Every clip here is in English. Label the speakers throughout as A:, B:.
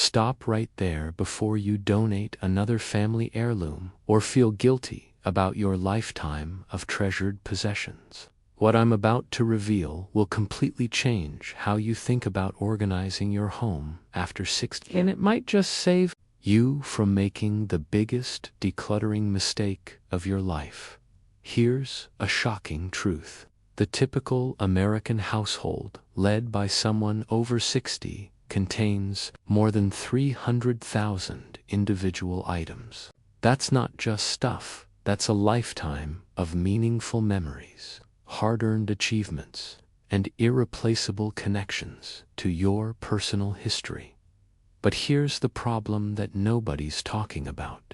A: Stop right there before you donate another family heirloom or feel guilty about your lifetime of treasured possessions. What I'm about to reveal will completely change how you think about organizing your home after 60, and it might just save you from making the biggest decluttering mistake of your life. Here's a shocking truth. The typical American household, led by someone over 60, contains more than 300,000 individual items. That's not just stuff, that's a lifetime of meaningful memories, hard-earned achievements, and irreplaceable connections to your personal history. But here's the problem that nobody's talking about.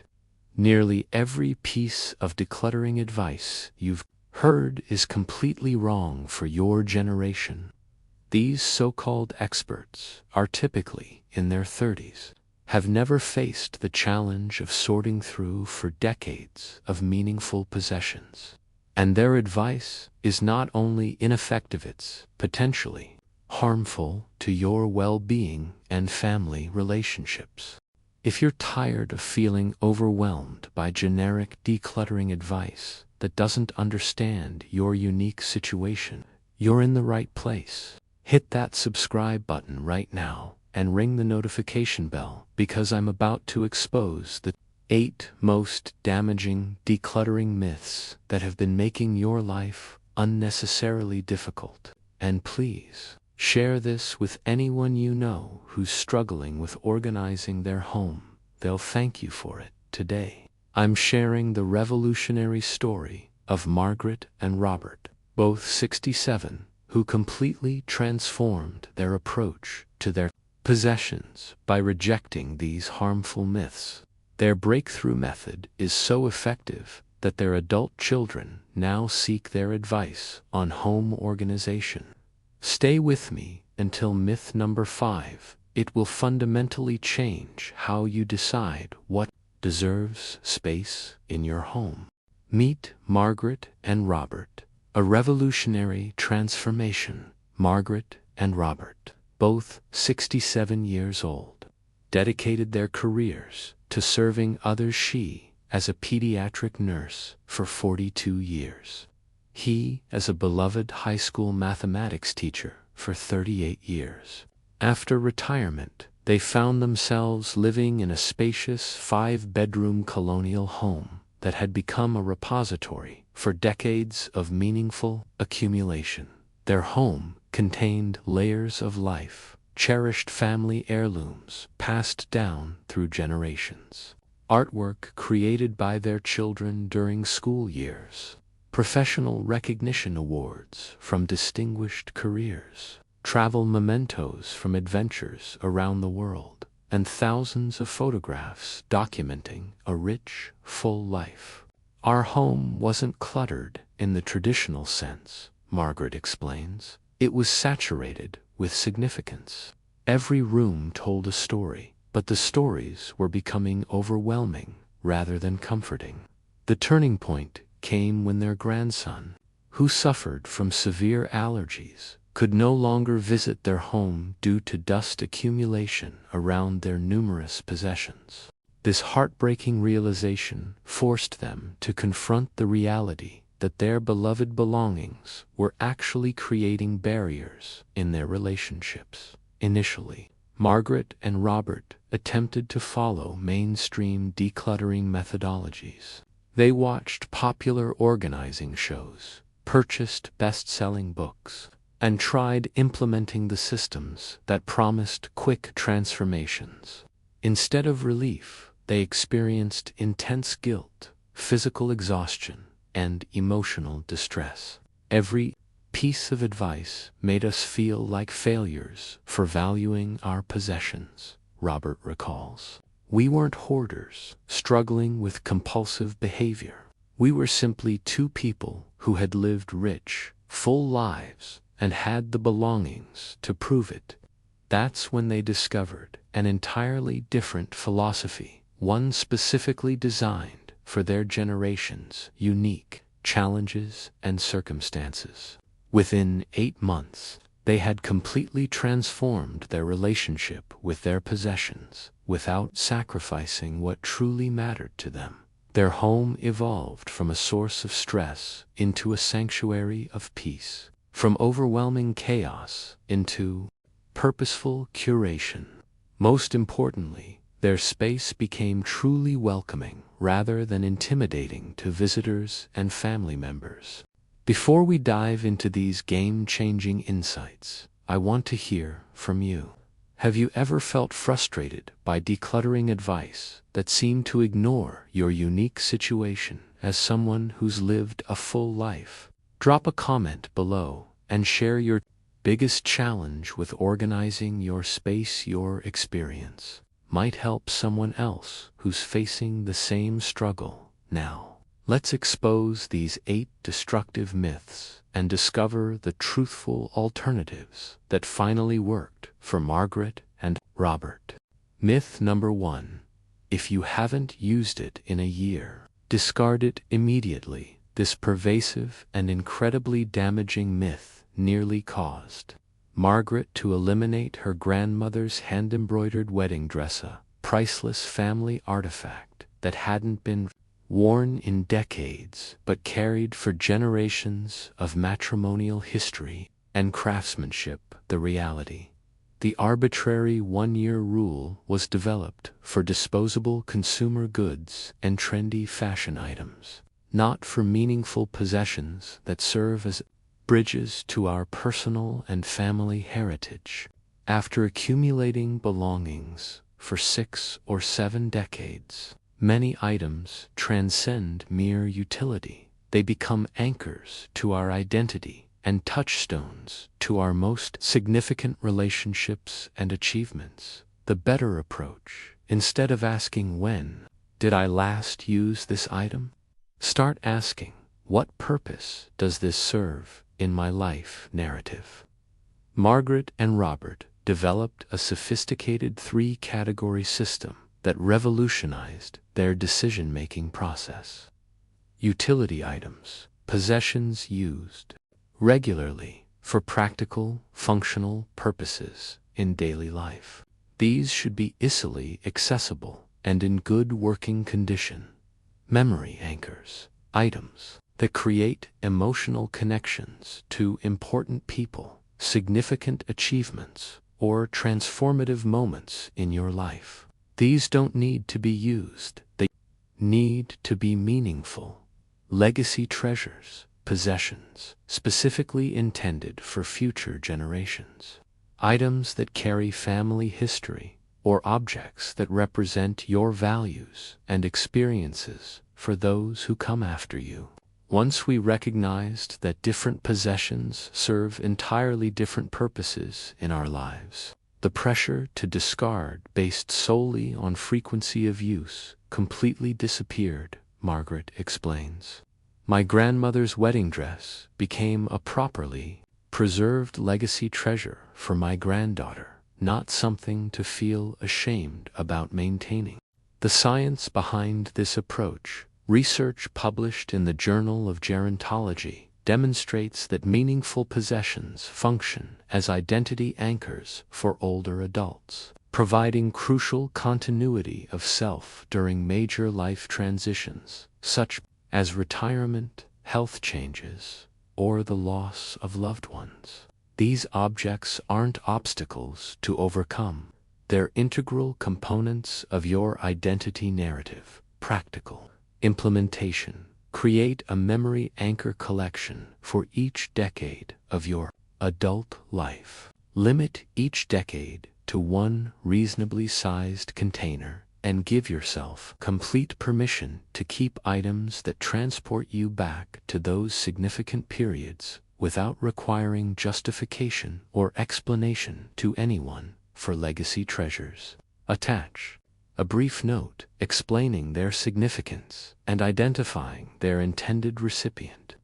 A: Nearly every piece of decluttering advice you've heard is completely wrong for your generation. These so-called experts are typically in their 30s, have never faced the challenge of sorting through for decades of meaningful possessions. And their advice is not only ineffective, it's potentially harmful to your well-being and family relationships. If you're tired of feeling overwhelmed by generic decluttering advice that doesn't understand your unique situation, you're in the right place. Hit that subscribe button right now and ring the notification bell, because I'm about to expose the 8 most damaging decluttering myths that have been making your life unnecessarily difficult. And please, share this with anyone you know who's struggling with organizing their home. They'll thank you for it today. I'm sharing the revolutionary story of Margaret and Robert, both 67, who completely transformed their approach to their possessions by rejecting these harmful myths. Their breakthrough method is so effective that their adult children now seek their advice on home organization. Stay with me until myth number 5. It will fundamentally change how you decide what deserves space in your home. Meet Margaret and Robert, a revolutionary transformation. Margaret and Robert, both 67 years old, dedicated their careers to serving others. She, as a pediatric nurse for 42 years. He, as a beloved high school mathematics teacher for 38 years. After retirement, they found themselves living in a spacious 5-bedroom colonial home that had become a repository for decades of meaningful accumulation. Their home contained layers of life, cherished family heirlooms passed down through generations, artwork created by their children during school years, professional recognition awards from distinguished careers, travel mementos from adventures around the world, and thousands of photographs documenting a rich, full life. Our home wasn't cluttered in the traditional sense, Margaret explains. It was saturated with significance. Every room told a story, but the stories were becoming overwhelming rather than comforting. The turning point came when their grandson, who suffered from severe allergies, could no longer visit their home due to dust accumulation around their numerous possessions. This heartbreaking realization forced them to confront the reality that their beloved belongings were actually creating barriers in their relationships. Initially, Margaret and Robert attempted to follow mainstream decluttering methodologies. They watched popular organizing shows, purchased best-selling books, and tried implementing the systems that promised quick transformations. Instead of relief, they experienced intense guilt, physical exhaustion, and emotional distress. Every piece of advice made us feel like failures for valuing our possessions, Robert recalls. We weren't hoarders, struggling with compulsive behavior. We were simply two people who had lived rich, full lives and had the belongings to prove it. That's when they discovered an entirely different philosophy, one specifically designed for their generation's unique challenges and circumstances. Within 8 months, They had completely transformed their relationship with their possessions without sacrificing what truly mattered to them. Their home evolved from a source of stress into a sanctuary of peace, from overwhelming chaos into purposeful curation. Most importantly, their space became truly welcoming rather than intimidating to visitors and family members. Before we dive into these game-changing insights, I want to hear from you. Have you ever felt frustrated by decluttering advice that seemed to ignore your unique situation as someone who's lived a full life? Drop a comment below and share your biggest challenge with organizing your space. Your experience might help someone else who's facing the same struggle now. Let's expose these 8 destructive myths and discover the truthful alternatives that finally worked for Margaret and Robert. Myth number 1. If you haven't used it in a year, discard it immediately. This pervasive and incredibly damaging myth nearly caused Margaret to eliminate her grandmother's hand-embroidered wedding dress, a priceless family artifact that hadn't been worn in decades but carried for generations of matrimonial history and craftsmanship. The reality: the arbitrary one-year rule was developed for disposable consumer goods and trendy fashion items, not for meaningful possessions that serve as bridges to our personal and family heritage. After accumulating belongings for 6 or 7 decades, many items transcend mere utility. They become anchors to our identity and touchstones to our most significant relationships and achievements. The better approach, instead of asking when did I last use this item, start asking, what purpose does this serve in my life narrative? Margaret and Robert developed a sophisticated 3-category system that revolutionized their decision-making process. Utility items, possessions used regularly for practical, functional purposes in daily life. These should be easily accessible and in good working condition. Memory anchors, items that create emotional connections to important people, significant achievements, or transformative moments in your life. These don't need to be used, they need to be meaningful. Legacy treasures, possessions specifically intended for future generations. Items that carry family history, or objects that represent your values and experiences for those who come after you. Once we recognized that different possessions serve entirely different purposes in our lives, the pressure to discard based solely on frequency of use completely disappeared, Margaret explains. My grandmother's wedding dress became a properly preserved legacy treasure for my granddaughter, not something to feel ashamed about maintaining. The science behind this approach, research published in the Journal of Gerontology, demonstrates that meaningful possessions function as identity anchors for older adults, providing crucial continuity of self during major life transitions, such as retirement, health changes, or the loss of loved ones. These objects aren't obstacles to overcome. They're integral components of your identity narrative. Practical implementation. Create a memory anchor collection for each decade of your adult life. Limit each decade to one reasonably sized container and give yourself complete permission to keep items that transport you back to those significant periods without requiring justification or explanation to anyone. For legacy treasures, attach a brief note explaining their significance and identifying their intended recipient.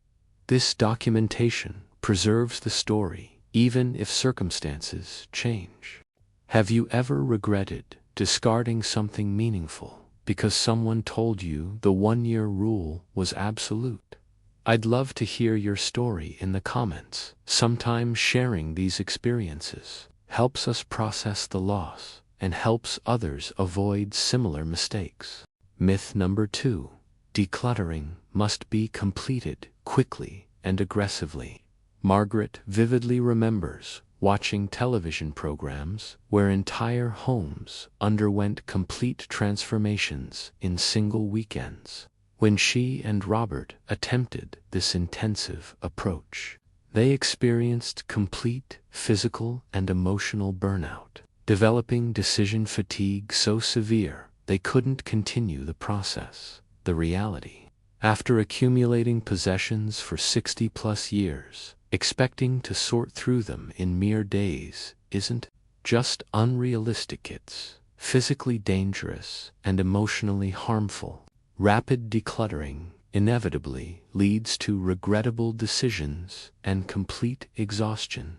A: This documentation preserves the story even if circumstances change. Have you ever regretted discarding something meaningful because someone told you the one-year rule was absolute? I'd love to hear your story in the comments. Sometimes sharing these experiences helps us process the loss and helps others avoid similar mistakes. Myth number 2. Decluttering must be completed quickly and aggressively. Margaret vividly remembers watching television programs where entire homes underwent complete transformations in single weekends. When she and Robert attempted this intensive approach, they experienced complete physical and emotional burnout, developing decision fatigue so severe they couldn't continue the process. The reality: after accumulating possessions for 60+ years, expecting to sort through them in mere days isn't just unrealistic, it's physically dangerous and emotionally harmful. Rapid decluttering inevitably leads to regrettable decisions and complete exhaustion.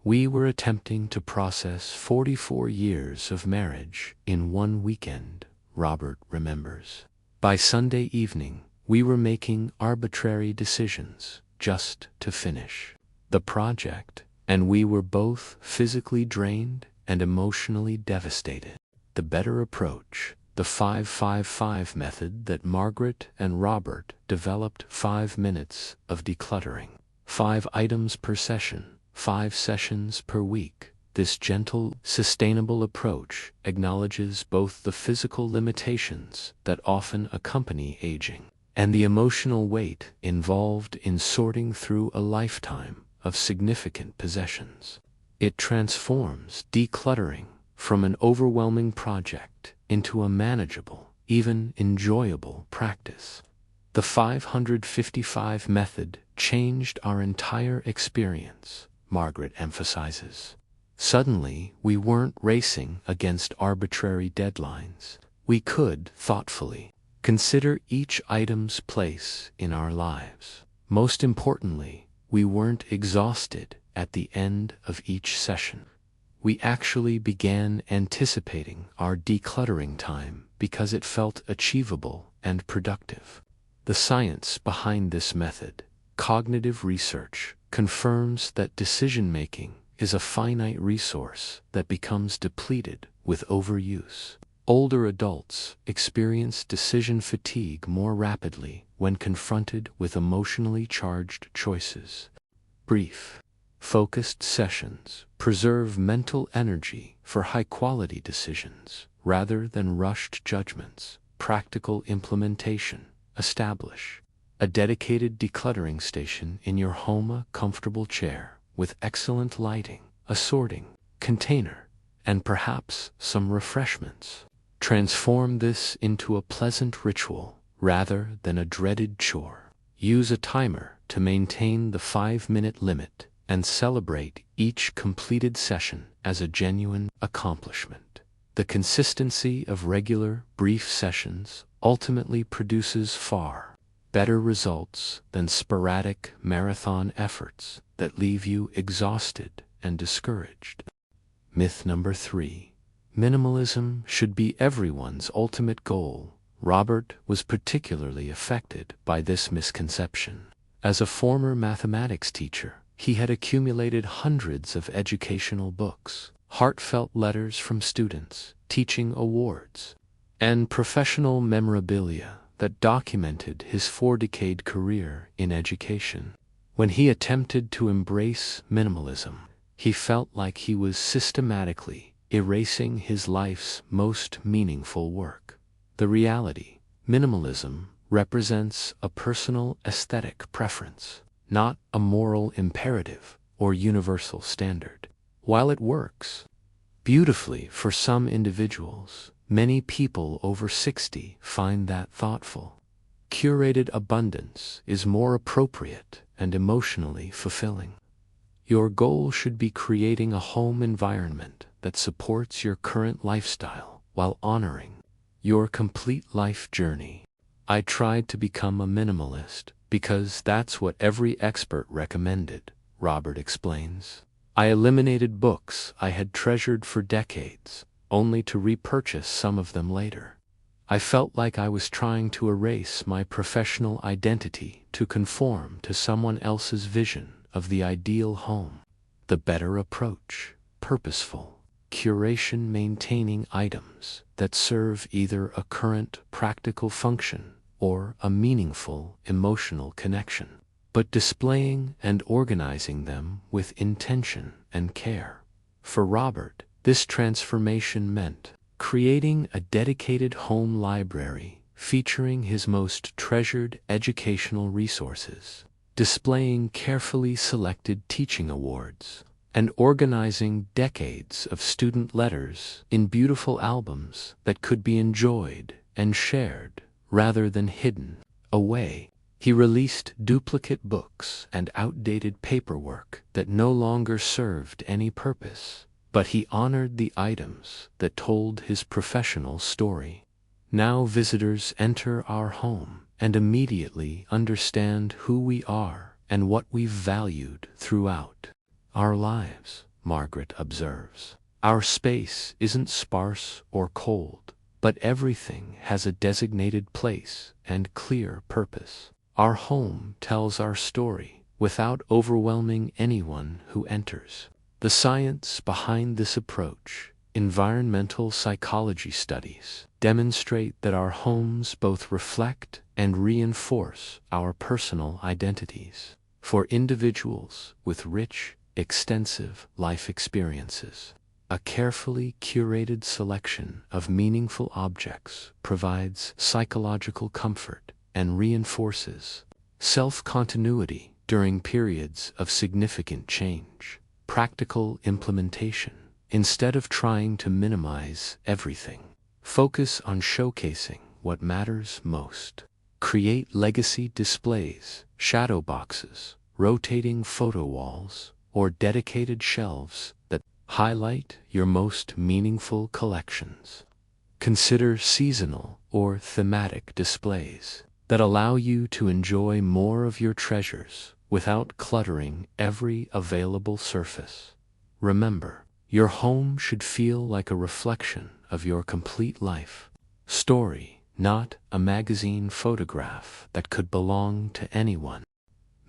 A: We were attempting to process 44 years of marriage in one weekend, Robert remembers. By Sunday evening, we were making arbitrary decisions just to finish the project, and we were both physically drained and emotionally devastated. The better approach, the 5-5-5 method that Margaret and Robert developed: 5 minutes of decluttering, 5 items per session, 5 sessions per week. This gentle, sustainable approach acknowledges both the physical limitations that often accompany aging and the emotional weight involved in sorting through a lifetime of significant possessions. It transforms decluttering from an overwhelming project into a manageable, even enjoyable practice. The 555 method changed our entire experience, Margaret emphasizes. Suddenly, we weren't racing against arbitrary deadlines. We could thoughtfully consider each item's place in our lives. Most importantly, we weren't exhausted at the end of each session. We actually began anticipating our decluttering time because it felt achievable and productive. The science behind this method, cognitive research, confirms that decision-making is a finite resource that becomes depleted with overuse. Older adults experience decision fatigue more rapidly when confronted with emotionally charged choices. Brief, focused sessions preserve mental energy for high-quality decisions rather than rushed judgments. Practical implementation: establish a dedicated decluttering station in your home, a comfortable chair with excellent lighting, a sorting container, and perhaps some refreshments. Transform this into a pleasant ritual rather than a dreaded chore. Use a timer to maintain the 5-minute limit and celebrate each completed session as a genuine accomplishment. The consistency of regular, brief sessions ultimately produces far better results than sporadic marathon efforts that leave you exhausted and discouraged. Myth number 3. Minimalism should be everyone's ultimate goal. Robert was particularly affected by this misconception. As a former mathematics teacher, he had accumulated hundreds of educational books, heartfelt letters from students, teaching awards, and professional memorabilia that documented his 4-decade career in education. When he attempted to embrace minimalism, he felt like he was systematically erasing his life's most meaningful work. The reality: minimalism represents a personal aesthetic preference, not a moral imperative or universal standard. While it works beautifully for some individuals, many people over 60 find that thoughtful, curated abundance is more appropriate and emotionally fulfilling. Your goal should be creating a home environment that supports your current lifestyle while honoring your complete life journey. I tried to become a minimalist because that's what every expert recommended, Robert explains. I eliminated books I had treasured for decades, only to repurchase some of them later. I felt like I was trying to erase my professional identity to conform to someone else's vision of the ideal home. The better approach: purposeful curation, maintaining items that serve either a current practical function or a meaningful emotional connection, but displaying and organizing them with intention and care. For Robert, this transformation meant creating a dedicated home library featuring his most treasured educational resources, displaying carefully selected teaching awards, and organizing decades of student letters in beautiful albums that could be enjoyed and shared rather than hidden away. He released duplicate books and outdated paperwork that no longer served any purpose, but he honored the items that told his professional story. Now visitors enter our home and immediately understand who we are and what we've valued throughout our lives, Margaret observes. Our space isn't sparse or cold, but everything has a designated place and clear purpose. Our home tells our story without overwhelming anyone who enters. The science behind this approach, environmental psychology studies, demonstrate that our homes both reflect and reinforce our personal identities. For individuals with rich, extensive life experiences, a carefully curated selection of meaningful objects provides psychological comfort and reinforces self-continuity during periods of significant change. Practical implementation: instead of trying to minimize everything, focus on showcasing what matters most. Create legacy displays, shadow boxes, rotating photo walls, or dedicated shelves that highlight your most meaningful collections. Consider seasonal or thematic displays that allow you to enjoy more of your treasures without cluttering every available surface. Remember, your home should feel like a reflection of your complete life story, not a magazine photograph that could belong to anyone.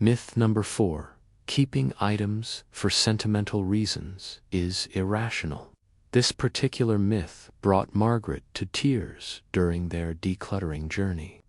A: Myth number 4. Keeping items for sentimental reasons is irrational. This particular myth brought Margaret to tears during their decluttering journey.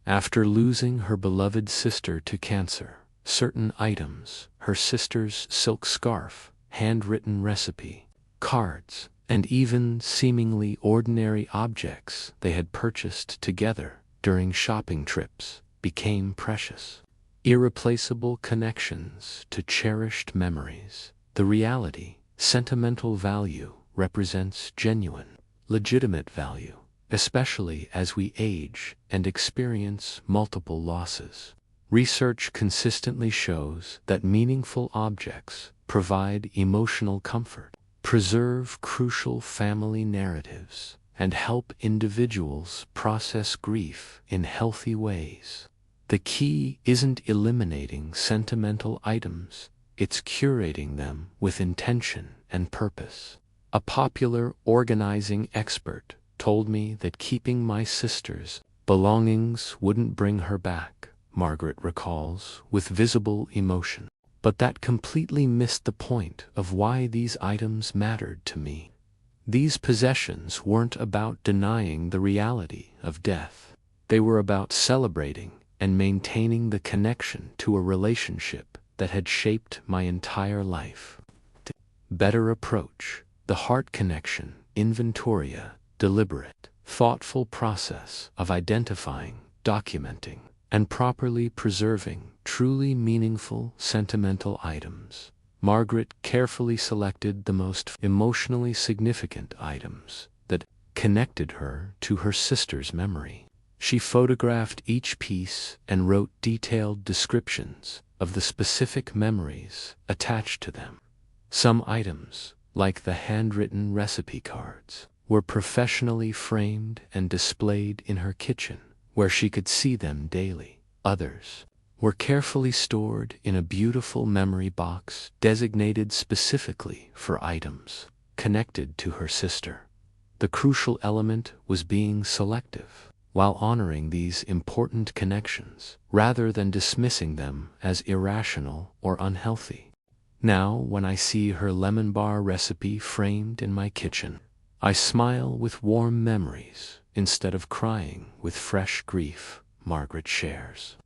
A: After losing her beloved sister to cancer, certain items, her sister's silk scarf, handwritten recipe, cards, and even seemingly ordinary objects they had purchased together during shopping trips, became precious. Irreplaceable connections to cherished memories. The reality, sentimental value, represents genuine, legitimate value, especially as we age and experience multiple losses. Research consistently shows that meaningful objects provide emotional comfort, preserve crucial family narratives, and help individuals process grief in healthy ways. The key isn't eliminating sentimental items, it's curating them with intention and purpose. A popular organizing expert told me that keeping my sister's belongings wouldn't bring her back, Margaret recalls with visible emotion. But that completely missed the point of why these items mattered to me. These possessions weren't about denying the reality of death. They were about celebrating and maintaining the connection to a relationship that had shaped my entire life. Better approach: the heart connection, inventoria, deliberate, thoughtful process of identifying, documenting, and properly preserving truly meaningful sentimental items. Margaret carefully selected the most emotionally significant items that connected her to her sister's memory. She photographed each piece and wrote detailed descriptions of the specific memories attached to them. Some items, like the handwritten recipe cards, were professionally framed and displayed in her kitchen, where she could see them daily. Others were carefully stored in a beautiful memory box designated specifically for items connected to her sister. The crucial element was being selective, while honoring these important connections, rather than dismissing them as irrational or unhealthy. Now, when I see her lemon bar recipe framed in my kitchen, I smile with warm memories instead of crying with fresh grief, Margaret shares.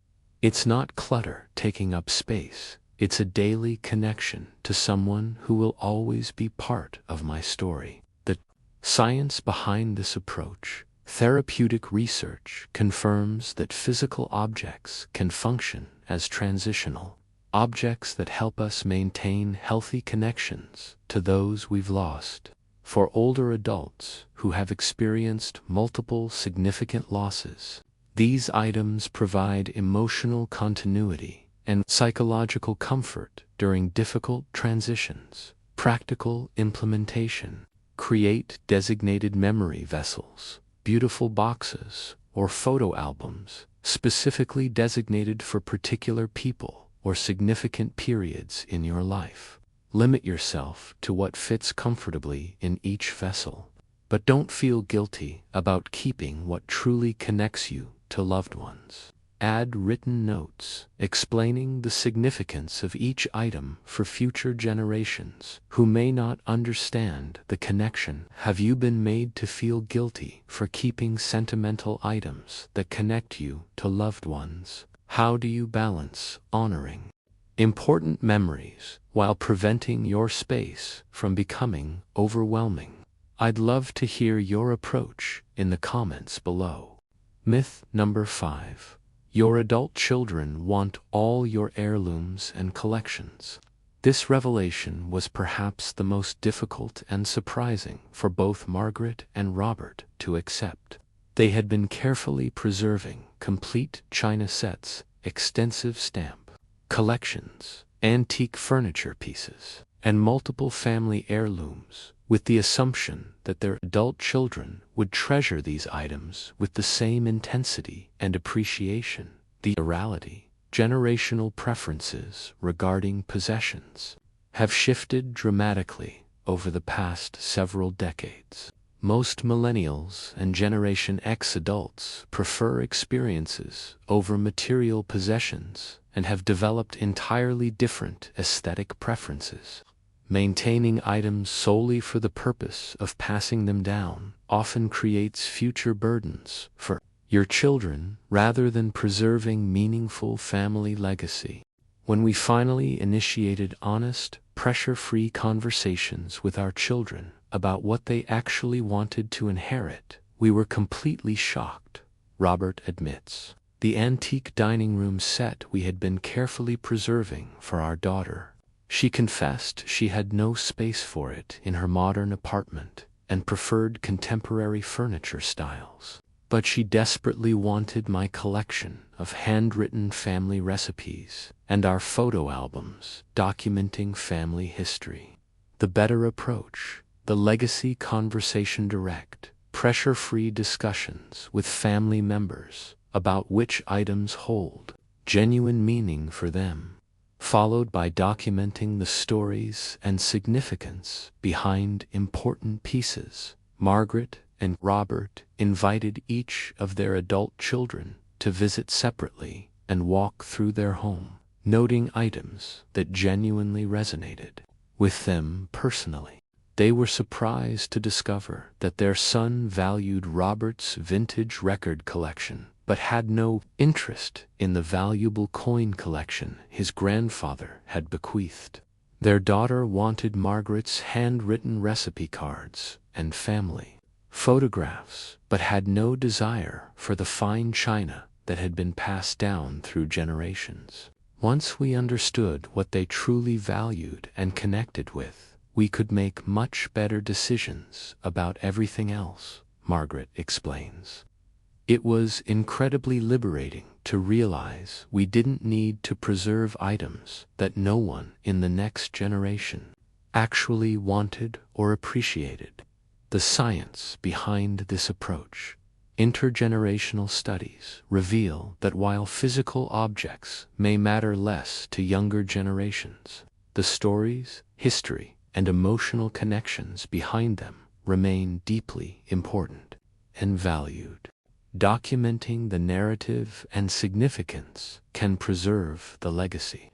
A: It's not clutter taking up space, it's a daily connection to someone who will always be part of my story. The science behind this approach, therapeutic research, confirms that physical objects can function as transitional objects that help us maintain healthy connections to those we've lost. For older adults who have experienced multiple significant losses, these items provide emotional continuity and psychological comfort during difficult transitions. Practical implementation: create designated memory vessels, beautiful boxes, or photo albums specifically designated for particular people or significant periods in your life. Limit yourself to what fits comfortably in each vessel, but don't feel guilty about keeping what truly connects you to loved ones. Add written notes explaining the significance of each item for future generations who may not understand the connection. Have you been made to feel guilty for keeping sentimental items that connect you to loved ones? How do you balance honoring important memories while preventing your space from becoming overwhelming? I'd love to hear your approach in the comments below. Myth number 5. Your adult children want all your heirlooms and collections. This revelation was perhaps the most difficult and surprising for both Margaret and Robert to accept. They had been carefully preserving complete china sets, extensive stamp collections, antique furniture pieces, and multiple family heirlooms, with the assumption that their adult children would treasure these items with the same intensity and appreciation. The reality, generational preferences regarding possessions, have shifted dramatically over the past several decades. Most millennials and Generation X adults prefer experiences over material possessions and have developed entirely different aesthetic preferences. Maintaining items solely for the purpose of passing them down often creates future burdens for your children rather than preserving meaningful family legacy. When we finally initiated honest, pressure-free conversations with our children about what they actually wanted to inherit, we were completely shocked, Robert admits. The antique dining room set we had been carefully preserving for our daughter. She confessed she had no space for it in her modern apartment and preferred contemporary furniture styles. But she desperately wanted my collection of handwritten family recipes and our photo albums documenting family history. The better approach: the legacy conversation, direct, pressure-free discussions with family members about which items hold genuine meaning for them, followed by documenting the stories and significance behind important pieces. Margaret and Robert invited each of their adult children to visit separately and walk through their home, noting items that genuinely resonated with them personally. They were surprised to discover that their son valued Robert's vintage record collection, but had no interest in the valuable coin collection his grandfather had bequeathed. Their daughter wanted Margaret's handwritten recipe cards and family photographs, but had no desire for the fine china that had been passed down through generations. Once we understood what they truly valued and connected with, we could make much better decisions about everything else, Margaret explains. It was incredibly liberating to realize we didn't need to preserve items that no one in the next generation actually wanted or appreciated. The science behind this approach. Intergenerational studies reveal that while physical objects may matter less to younger generations, the stories, history, and emotional connections behind them remain deeply important and valued. Documenting the narrative and significance can preserve the legacy,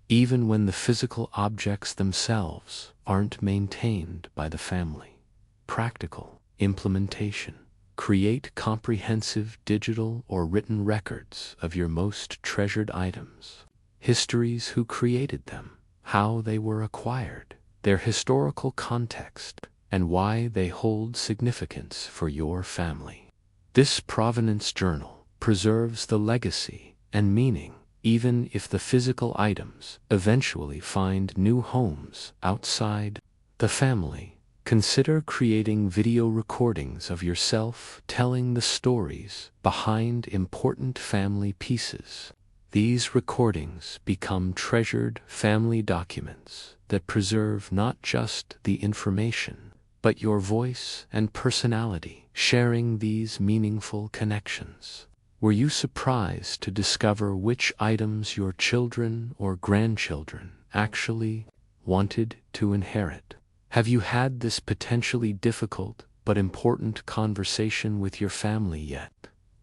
A: even when the physical objects themselves aren't maintained by the family. Practical implementation. Create comprehensive digital or written records of your most treasured items. Histories: who created them, how they were acquired, their historical context, and why they hold significance for your family. This provenance journal preserves the legacy and meaning, even if the physical items eventually find new homes outside the family. Consider creating video recordings of yourself telling the stories behind important family pieces. These recordings become treasured family documents that preserve not just the information, but your voice and personality, sharing these meaningful connections. Were you surprised to discover which items your children or grandchildren actually wanted to inherit? Have you had this potentially difficult but important conversation with your family yet?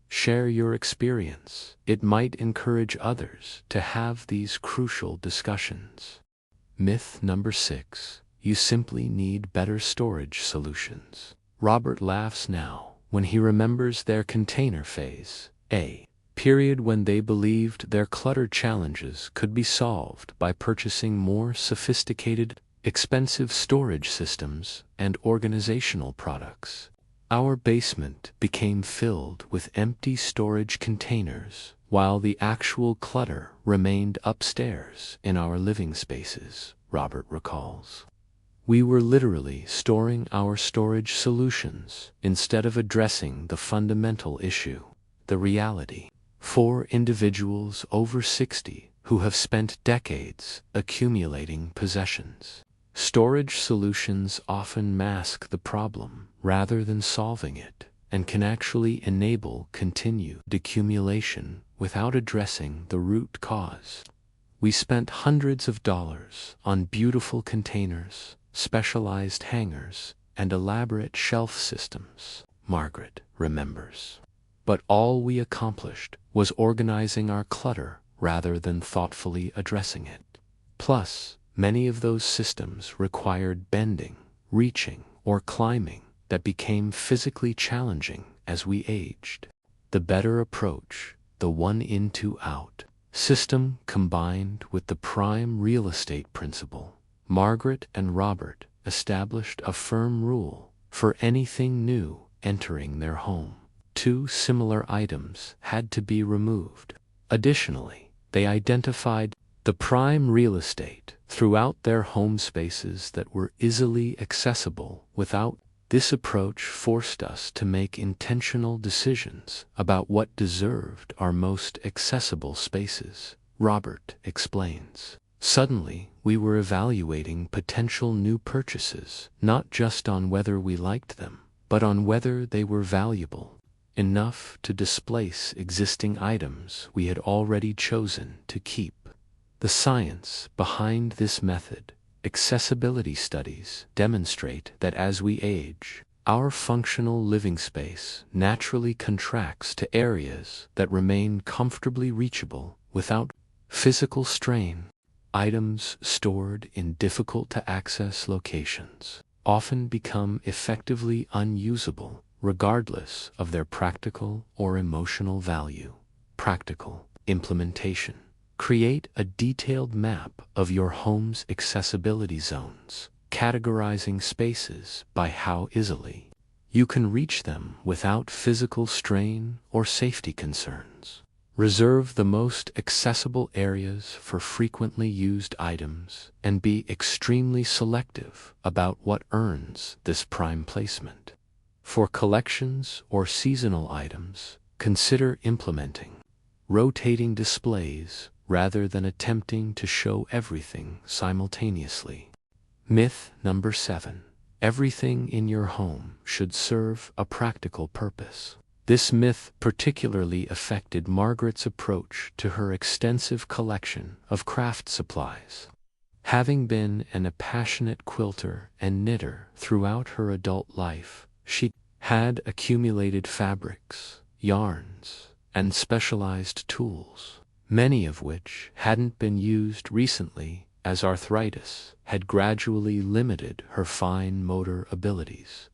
A: Share your experience. It might encourage others to have these crucial discussions. Myth number 6. You simply need better storage solutions. Robert laughs now when he remembers their container phase, a period when they believed their clutter challenges could be solved by purchasing more sophisticated, expensive storage systems and organizational products. Our basement became filled with empty storage containers, while the actual clutter remained upstairs in our living spaces, Robert recalls. We were literally storing our storage solutions instead of addressing the fundamental issue. The reality. For individuals over 60 who have spent decades accumulating possessions, storage solutions often mask the problem rather than solving it, and can actually enable continued accumulation without addressing the root cause. We spent hundreds of dollars on beautiful containers, specialized hangers, and elaborate shelf systems, Margaret remembers. But all we accomplished was organizing our clutter rather than thoughtfully addressing it. Plus, many of those systems required bending, reaching, or climbing that became physically challenging as we aged. The better approach, the one in, two out system combined with the prime real estate principle, Margaret and Robert established a firm rule: for anything new entering their home, 2 similar items had to be removed. Additionally, they identified the prime real estate throughout their home spaces that were easily accessible without. This approach forced us to make intentional decisions about what deserved our most accessible spaces, Robert explains. Suddenly, we were evaluating potential new purchases, not just on whether we liked them, but on whether they were valuable enough to displace existing items we had already chosen to keep. The science behind this method. Accessibility studies demonstrate that as we age, our functional living space naturally contracts to areas that remain comfortably reachable without physical strain. Items stored in difficult-to-access locations often become effectively unusable, regardless of their practical or emotional value. Practical implementation. Create a detailed map of your home's accessibility zones, categorizing spaces by how easily you can reach them without physical strain or safety concerns. Reserve the most accessible areas for frequently used items and be extremely selective about what earns this prime placement. For collections or seasonal items, consider implementing rotating displays rather than attempting to show everything simultaneously. Myth number 7. Everything in your home should serve a practical purpose. This myth particularly affected Margaret's approach to her extensive collection of craft supplies. Having been a passionate quilter and knitter throughout her adult life, she had accumulated fabrics, yarns, and specialized tools, many of which hadn't been used recently as arthritis had gradually limited her fine motor abilities.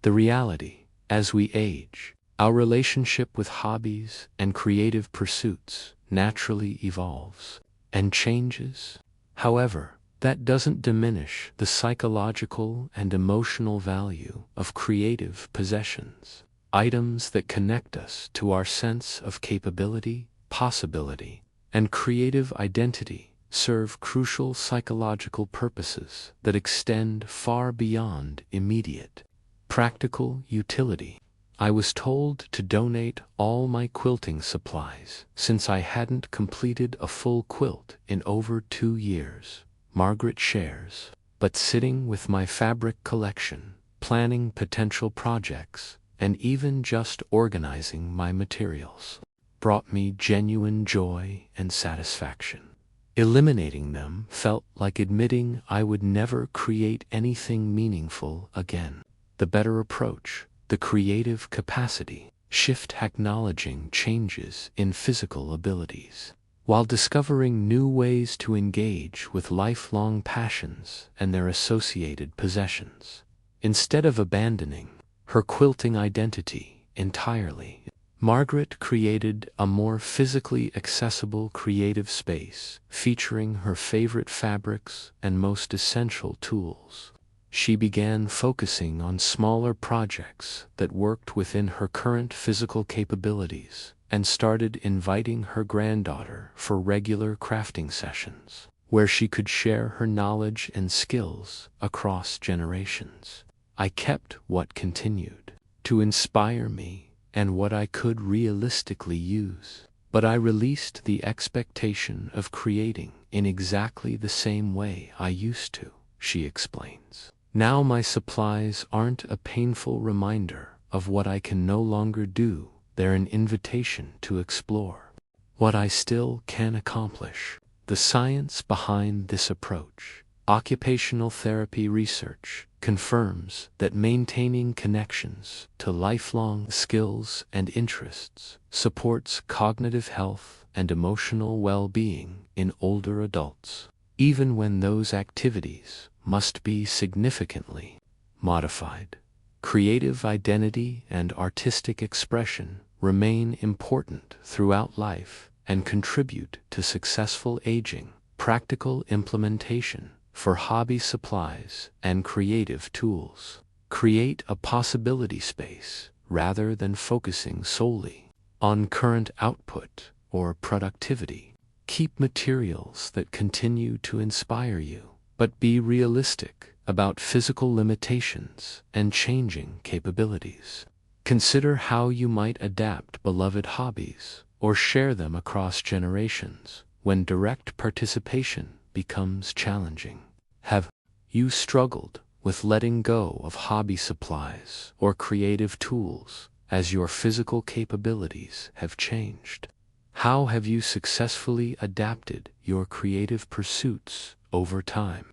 A: The reality, as we age, our relationship with hobbies and creative pursuits naturally evolves and changes. However, that doesn't diminish the psychological and emotional value of creative possessions, items that connect us to our sense of capability, possibility, and creative identity serve crucial psychological purposes that extend far beyond immediate practical utility. I was told to donate all my quilting supplies since I hadn't completed a full quilt in over 2 years, Margaret shares. But sitting with my fabric collection, planning potential projects, and even just organizing my materials brought me genuine joy and satisfaction. Eliminating them felt like admitting I would never create anything meaningful again. The better approach, the creative capacity shift, acknowledging changes in physical abilities, while discovering new ways to engage with lifelong passions and their associated possessions. Instead of abandoning her quilting identity entirely, Margaret created a more physically accessible creative space featuring her favorite fabrics and most essential tools. She began focusing on smaller projects that worked within her current physical capabilities and started inviting her granddaughter for regular crafting sessions, where she could share her knowledge and skills across generations. I kept what continued to inspire me and what I could realistically use, but I released the expectation of creating in exactly the same way I used to, she explains. Now my supplies aren't a painful reminder of what I can no longer do, they're an invitation to explore what I still can accomplish. The science behind this approach, occupational therapy research, confirms that maintaining connections to lifelong skills and interests supports cognitive health and emotional well-being in older adults, even when those activities must be significantly modified. Creative identity and artistic expression remain important throughout life and contribute to successful aging. Practical implementation for hobby supplies and creative tools. Create a possibility space rather than focusing solely on current output or productivity. Keep materials that continue to inspire you, but be realistic about physical limitations and changing capabilities. Consider how you might adapt beloved hobbies or share them across generations when direct participation becomes challenging. Have you struggled with letting go of hobby supplies or creative tools as your physical capabilities have changed? How have you successfully adapted your creative pursuits over time?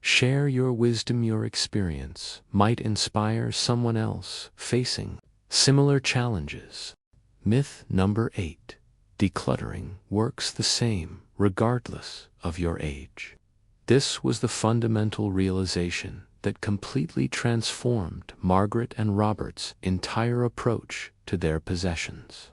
A: Share your wisdom. Your experience might inspire someone else facing similar challenges. Myth number 8. Decluttering works the same regardless of your age. This was the fundamental realization that completely transformed Margaret and Robert's entire approach to their possessions.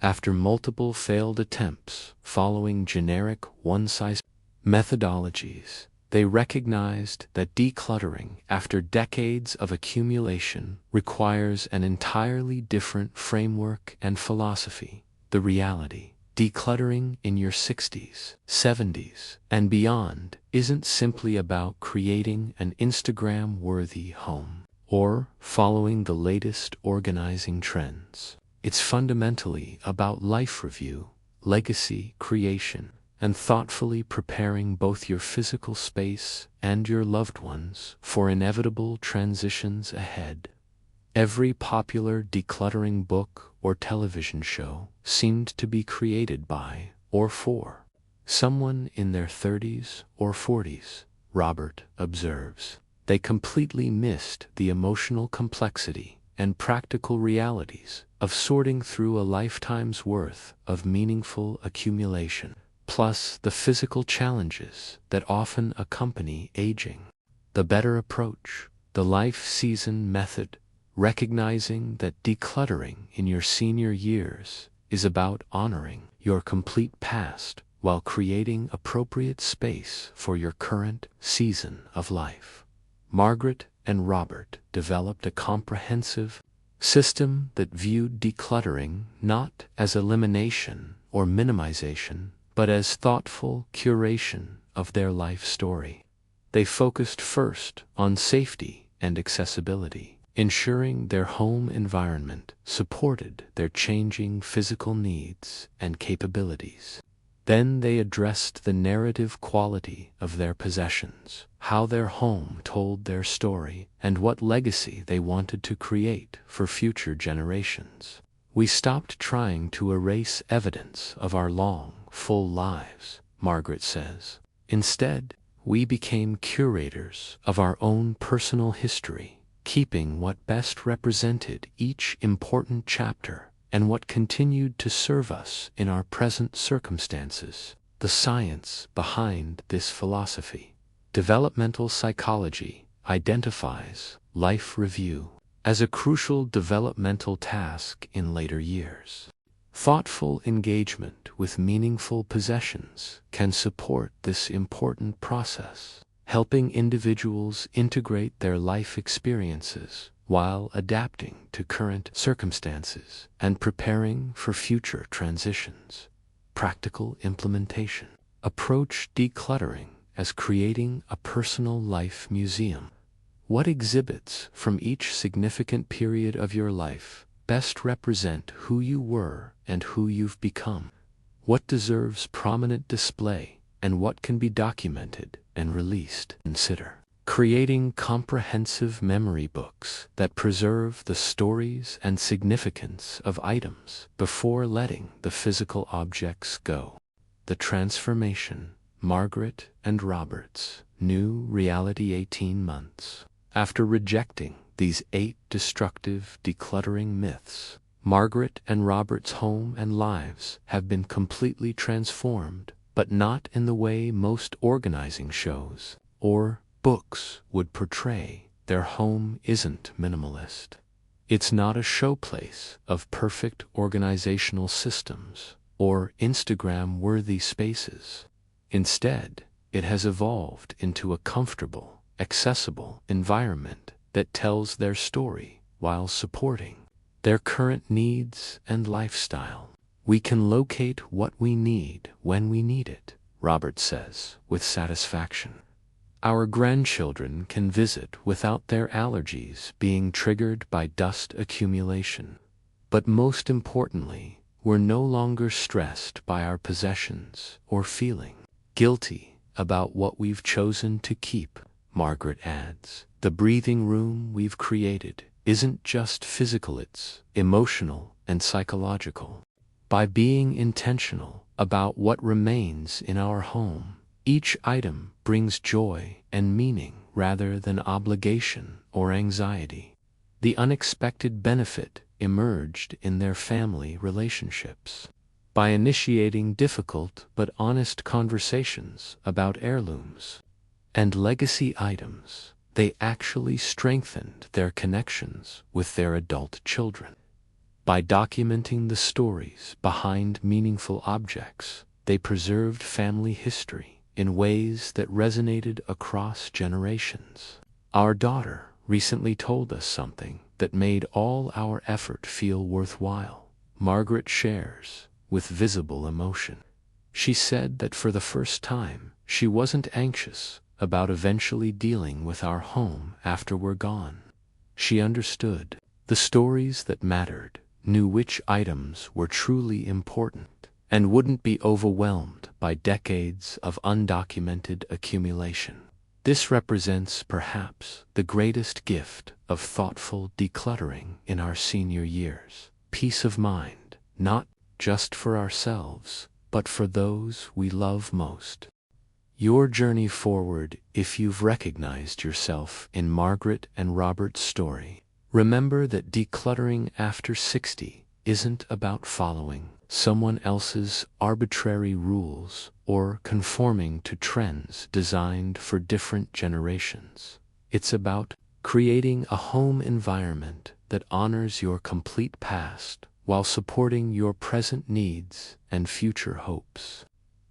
A: After multiple failed attempts following generic one-size methodologies, they recognized that decluttering after decades of accumulation requires an entirely different framework and philosophy. The reality, decluttering in your 60s, 70s, and beyond isn't simply about creating an Instagram-worthy home or following the latest organizing trends. It's fundamentally about life review, legacy creation, and thoughtfully preparing both your physical space and your loved ones for inevitable transitions ahead. Every popular decluttering book or television show seemed to be created by or for Someone in their 30s or 40s, Robert observes. They completely missed the emotional complexity and practical realities of sorting through a lifetime's worth of meaningful accumulation, plus the physical challenges that often accompany aging. The better approach, the life season method, recognizing that decluttering in your senior years is about honoring your complete past while creating appropriate space for your current season of life. Margaret and Robert developed a comprehensive system that viewed decluttering not as elimination or minimization, but as thoughtful curation of their life story. They focused first on safety and accessibility, ensuring their home environment supported their changing physical needs and capabilities. Then they addressed the narrative quality of their possessions, how their home told their story, and what legacy they wanted to create for future generations. We stopped trying to erase evidence of our long, full lives, Margaret says. Instead, we became curators of our own personal history, keeping what best represented each important chapter and what continued to serve us in our present circumstances. The science behind this philosophy. Developmental psychology identifies life review as a crucial developmental task in later years. Thoughtful engagement with meaningful possessions can support this important process, helping individuals integrate their life experiences while adapting to current circumstances and preparing for future transitions. Practical implementation. Approach decluttering as creating a personal life museum. What exhibits from each significant period of your life best represent who you were and who you've become? What deserves prominent display and what can be documented and released? Consider creating comprehensive memory books that preserve the stories and significance of items before letting the physical objects go. The transformation. Margaret and Robert's new reality. 18 months after rejecting these 8 destructive decluttering myths, Margaret and Robert's home and lives have been completely transformed, but not in the way most organizing shows or books would portray. Their home isn't minimalist. It's not a showplace of perfect organizational systems or Instagram-worthy spaces. Instead, it has evolved into a comfortable, accessible environment that tells their story while supporting their current needs and lifestyle. We can locate what we need when we need it, Robert says with satisfaction. Our grandchildren can visit without their allergies being triggered by dust accumulation. But most importantly, we're no longer stressed by our possessions or feeling guilty about what we've chosen to keep, Margaret adds. The breathing room we've created isn't just physical, it's emotional and psychological. By being intentional about what remains in our home, each item brings joy and meaning rather than obligation or anxiety. The unexpected benefit emerged in their family relationships. By initiating difficult but honest conversations about heirlooms and legacy items, they actually strengthened their connections with their adult children. By documenting the stories behind meaningful objects, they preserved family history in ways that resonated across generations. Our daughter recently told us something that made all our effort feel worthwhile, Margaret shares with visible emotion. She said that for the first time, she wasn't anxious about eventually dealing with our home after we're gone. She understood the stories that mattered, knew which items were truly important, and wouldn't be overwhelmed by decades of undocumented accumulation. This represents perhaps the greatest gift of thoughtful decluttering in our senior years. Peace of mind, not just for ourselves, but for those we love most. Your journey forward, if you've recognized yourself in Margaret and Robert's story. Remember that decluttering after 60 isn't about following someone else's arbitrary rules or conforming to trends designed for different generations. It's about creating a home environment that honors your complete past while supporting your present needs and future hopes.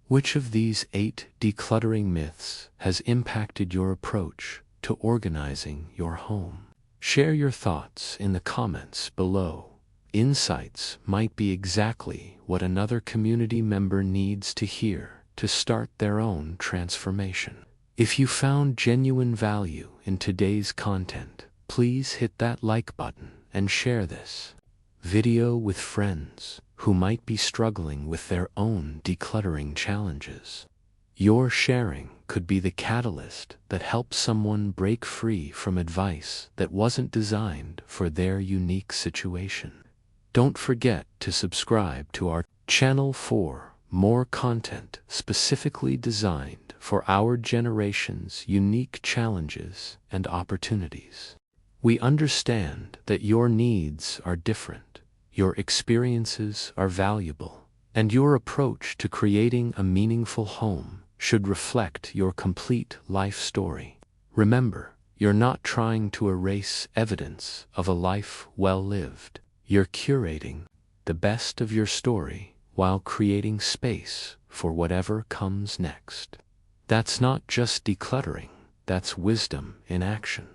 A: Which of these 8 decluttering myths has impacted your approach to organizing your home? Share your thoughts in the comments below. Insights might be exactly what another community member needs to hear to start their own transformation. If you found genuine value in today's content, please hit that like button and share this video with friends who might be struggling with their own decluttering challenges. Your sharing could be the catalyst that helps someone break free from advice that wasn't designed for their unique situation. Don't forget to subscribe to our channel for more content specifically designed for our generation's unique challenges and opportunities. We understand that your needs are different, your experiences are valuable, and your approach to creating a meaningful home should reflect your complete life story. Remember, you're not trying to erase evidence of a life well lived. You're curating the best of your story while creating space for whatever comes next. That's not just decluttering, that's wisdom in action.